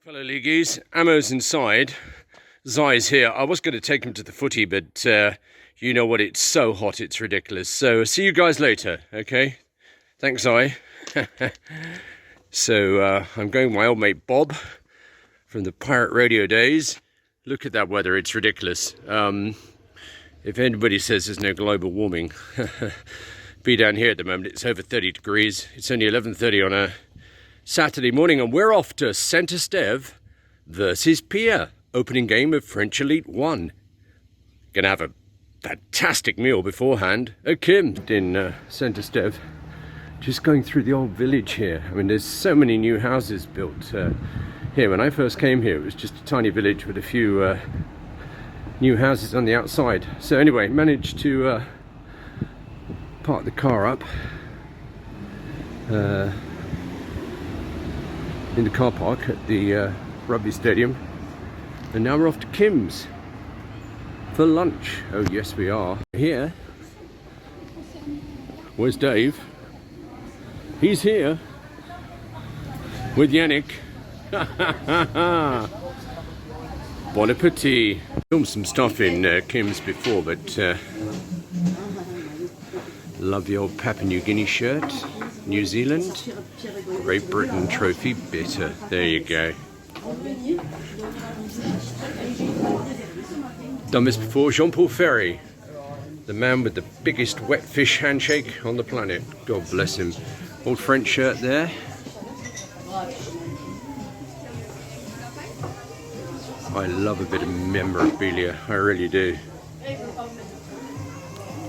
Fellow leagueies, ammo's inside. Zai's here. I was going to take him to the footy, but you know what? It's so hot, it's ridiculous. So see you guys later, okay? Thanks, Zai. So I'm going with my old mate Bob from the pirate radio days. Look at that weather, it's ridiculous. If anybody says there's no global warming, be down here at the moment, it's over 30 degrees. It's only 11:30 on a Saturday morning, and we're off to St Esteve versus PIA, opening game of French Elite 1. Gonna have a fantastic meal beforehand. Kim in St Esteve. Just going through the old village here. I mean, there's so many new houses built here. When I first came here, it was just a tiny village with a few new houses on the outside. So anyway, managed to park the car up in the car park at the rugby stadium, and now we're off to Kim's for lunch. Oh yes, we are. Here, where's Dave? He's here with Yannick. Bon appetit. Filmed some stuff in Kim's before, but love the old Papua New Guinea shirt. New Zealand, Great Britain trophy bitter. There you go. Done this before. Jean-Paul Ferry, the man with the biggest wet fish handshake on the planet. God bless him. Old French shirt there. I love a bit of memorabilia, I really do.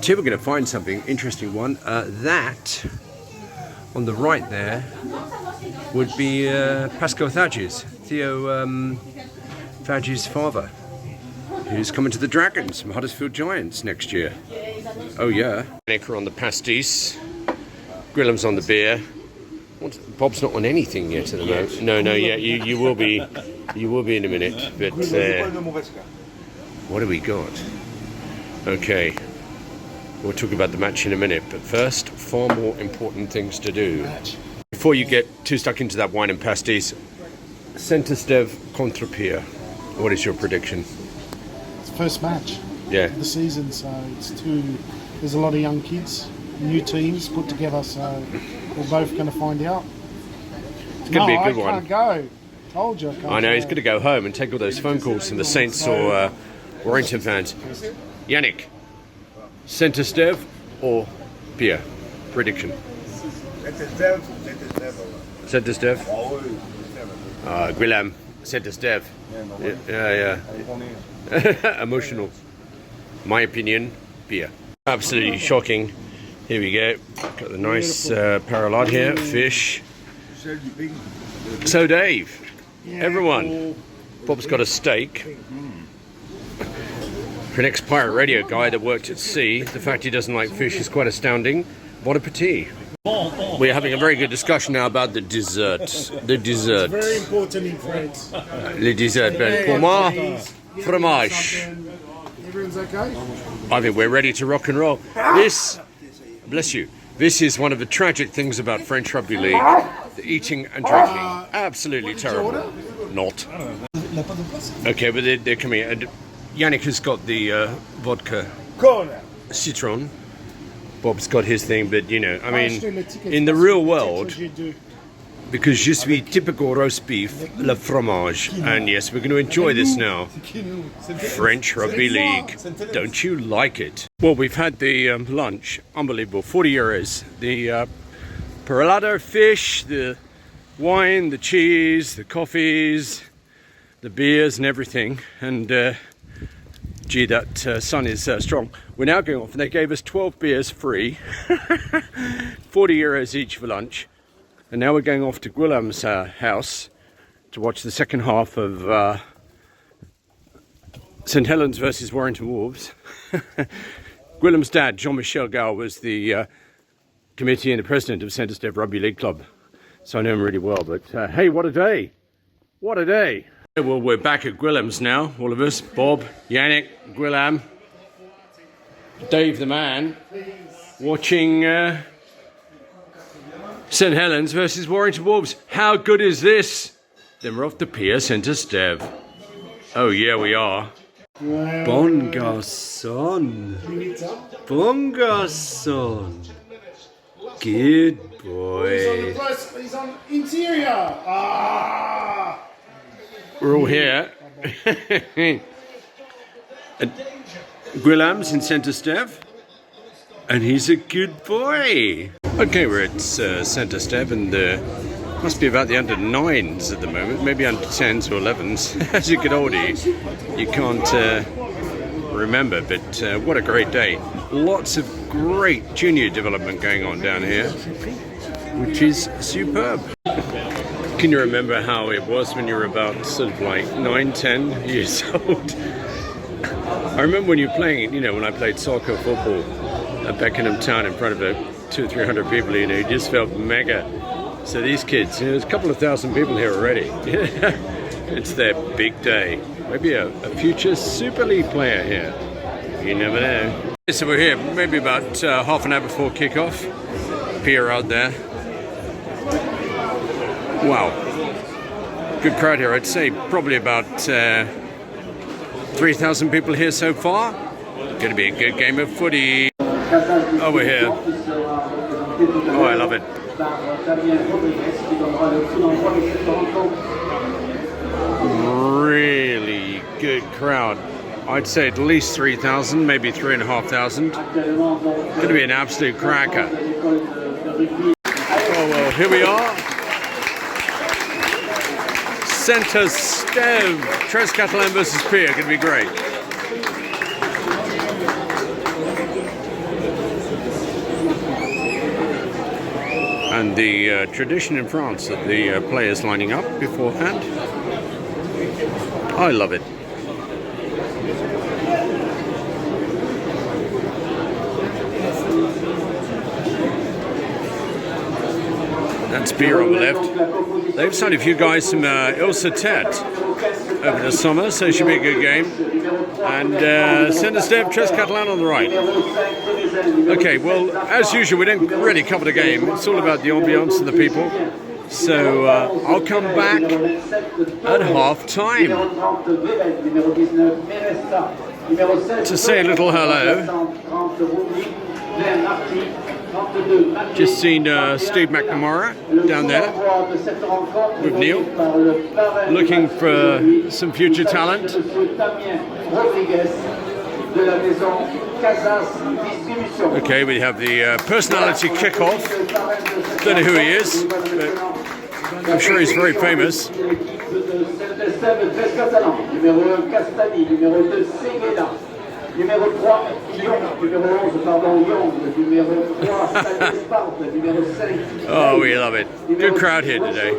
Today we're going to find something interesting one. That on the right there would be Pascal Thadges, Theo Thadges' father, who's coming to the Dragons from Huddersfield Giants next year. Oh yeah. Nicker on the pastis, Gwilym's on the beer. Bob's not on anything yet at the moment. No, yeah, you will be. You will be in a minute. But what do we got? Okay. We'll talk about the match in a minute, but first, far more important things to do. Before you get too stuck into that wine and pasties, St Esteve contra PIA. What is your prediction? It's the first match of the season, so there's a lot of young kids, new teams put together, so we're both going to find out. It's going to be a good one. I can't go. Told you I can't. I know, he's going to go home and take all those phone calls from the Saints or Warrington fans. Yannick. St Esteve or PIA? Prediction. St Esteve. Gwilym. St Esteve. Yeah. Emotional. My opinion, PIA. Absolutely shocking. Here we go. Got the nice parallade here. Fish. So Dave, everyone. Bob's got a steak. For an ex-pirate radio guy that worked at sea, the fact he doesn't like fish is quite astounding. Bon appetit. We're having a very good discussion now about the dessert. The dessert. It's very important in France. Le dessert. Pour moi, fromage. Everyone's okay? I think we're ready to rock and roll. This, bless you, this is one of the tragic things about French Rugby League. The eating and drinking. Absolutely terrible. Not. Okay, but they're coming in. Yannick has got the vodka citron. Bob's got his thing, but you know, I mean, in the real world, because je suis typical roast beef, le fromage, and yes, we're going to enjoy this now. French Rugby League, don't you like it? Well, we've had the lunch, unbelievable, 40 euros. The parolado fish, the wine, the cheese, the coffees, the beers and everything, and gee, that sun is strong. We're now going off, and they gave us 12 beers free, 40 euros each for lunch. And now we're going off to Gwilym's house to watch the second half of St Helens versus Warrington Wolves. Gwilym's dad, Jean-Michel Gall, was the committee and the president of St Esteve Rugby League Club. So I know him really well, but hey, what a day. What a day. Well, we're back at Gwilym's now, all of us. Bob, Yannick, Gwilym, Dave the man, watching St Helens versus Warrington Wolves. How good is this? Then we're off to PIA St Esteve. Oh yeah, we are. Bon garçon. Bon garçon. Good boy. He's on interior. Ah. We're all here. At Guillem's in St Esteve. And he's a good boy. Okay, we're at St Esteve, and must be about the under 9s at the moment, maybe under 10s or 11s. As you get older, you can't remember, but what a great day. Lots of great junior development going on down here, which is superb. Can you remember how it was when you were about sort of like 9, 10 years old? I remember when you were playing, you know, when I played soccer, football at Beckenham Town in front of 200 or 300 people, you know, you just felt mega. So these kids, you know, there's a couple of thousand people here already. It's their big day. Maybe a future Super League player here. You never know. So we're here maybe about half an hour before kickoff. PIA out there. Wow. Good crowd here. I'd say probably about 3,000 people here so far. Going to be a good game of footy. Over here. Oh, I love it. Really good crowd. I'd say at least 3,000, maybe 3,500. Going to be an absolute cracker. Oh well, here we are. St Esteve, Tres Catalan versus PIA. Going to be great. And the tradition in France that the players lining up beforehand. I love it. That's PIA on the left. They've signed a few guys from Ilsetet over the summer, so it should be a good game. And St Esteve, Tres Catalan on the right. Okay, well, as usual, we didn't really cover the game. It's all about the ambience and the people. So I'll come back at half time to say a little hello. Just seen Steve McNamara down there with Neil, looking for some future talent. Okay, we have the personality kickoff. Don't know who he is, but I'm sure he's very famous. Numéro 3, Lyon. Numéro 11, pardon, Lyon. Numéro 3, St Esteve. Numéro 5. Oh, we love it. Good crowd here today.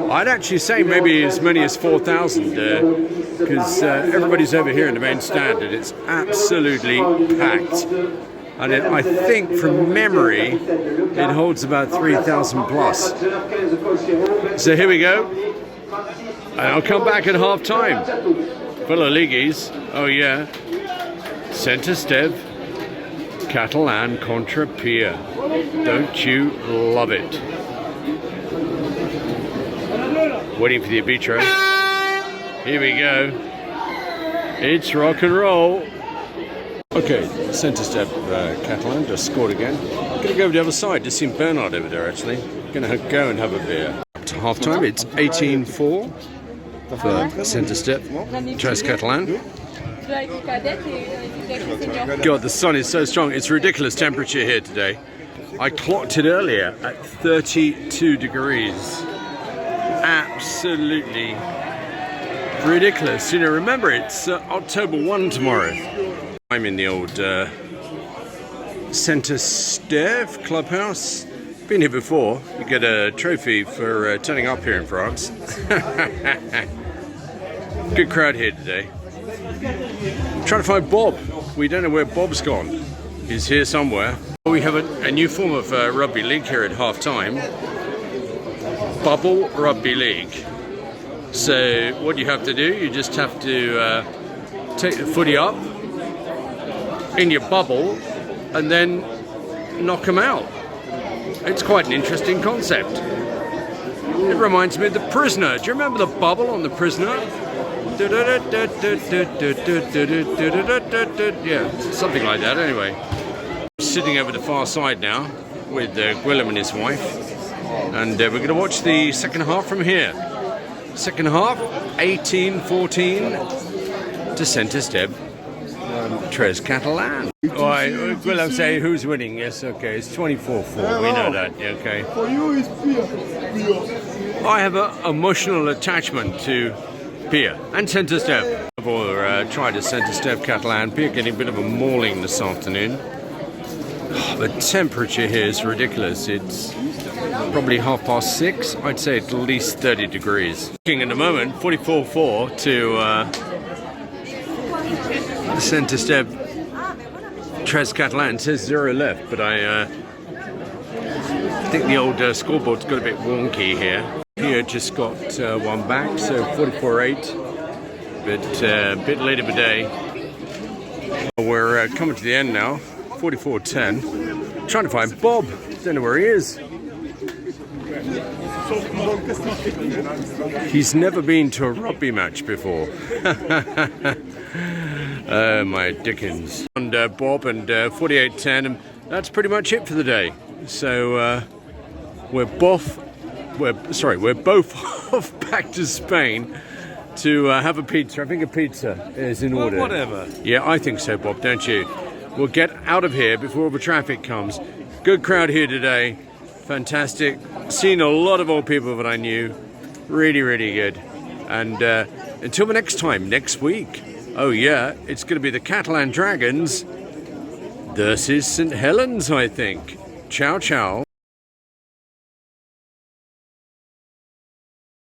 I'd actually say maybe as many as 4,000 because everybody's over here in the main stand and it's absolutely packed. And I think from memory it holds about 3,000 plus. So here we go. And I'll come back at half time. Full of leagueies. Oh yeah. St Esteve, Catalan contra PIA. Don't you love it? Waiting for the arbitro. Here we go. It's rock and roll. Okay, St Esteve, Catalan just scored again. I'm going to go over the other side. Just seen Bernard over there actually. Going to go and have a beer. Up to half time, it's 18-4 for St Esteve, Tres Catalan. God, the sun is so strong. It's ridiculous temperature here today. I clocked it earlier at 32 degrees. Absolutely ridiculous. You know, remember it's October 1 tomorrow. I'm in the old St Esteve clubhouse. Been here before. You get a trophy for turning up here in France. Good crowd here today. Trying to find Bob. We don't know where Bob's gone. He's here somewhere. We have a new form of rugby league here at half time. Bubble rugby league. So what you have to do, you just have to take the footy up in your bubble and then knock them out. It's quite an interesting concept. It reminds me of The Prisoner. Do you remember the bubble on The Prisoner? Yeah, something like that anyway. Sitting over the far side now with Gwilym and his wife. And we're going to watch the second half from here. Second half, 18-14 to St Esteve. Tres Catalan. Alright, Gwilym say who's winning. Yes, okay, it's 24-4. We know that, okay. For you, it's PIA. I have an emotional attachment to PIA and St Esteve. I've tried a St Esteve Catalan. PIA getting a bit of a mauling this afternoon. The temperature here is ridiculous. It's probably 6:30. I'd say at least 30 degrees. Looking at the moment, 44-4 to St Esteve. Tres Catalan says 0 left, but I think the old scoreboard's got a bit wonky here. PIA just got one back, so 44-8. But a bit late of a day. We're coming to the end now. 44-10. Trying to find Bob. Don't know where he is. He's never been to a rugby match before. My Dickens. And Bob and 48-10. And that's pretty much it for the day. So we're both off back to Spain to have a pizza. I think a pizza is in order. Whatever. Yeah, I think so, Bob, don't you? We'll get out of here before all the traffic comes. Good crowd here today. Fantastic. Seen a lot of old people that I knew. Really, really good. And until the next time, next week. Oh yeah, it's going to be the Catalan Dragons versus St Helens, I think. Ciao, ciao.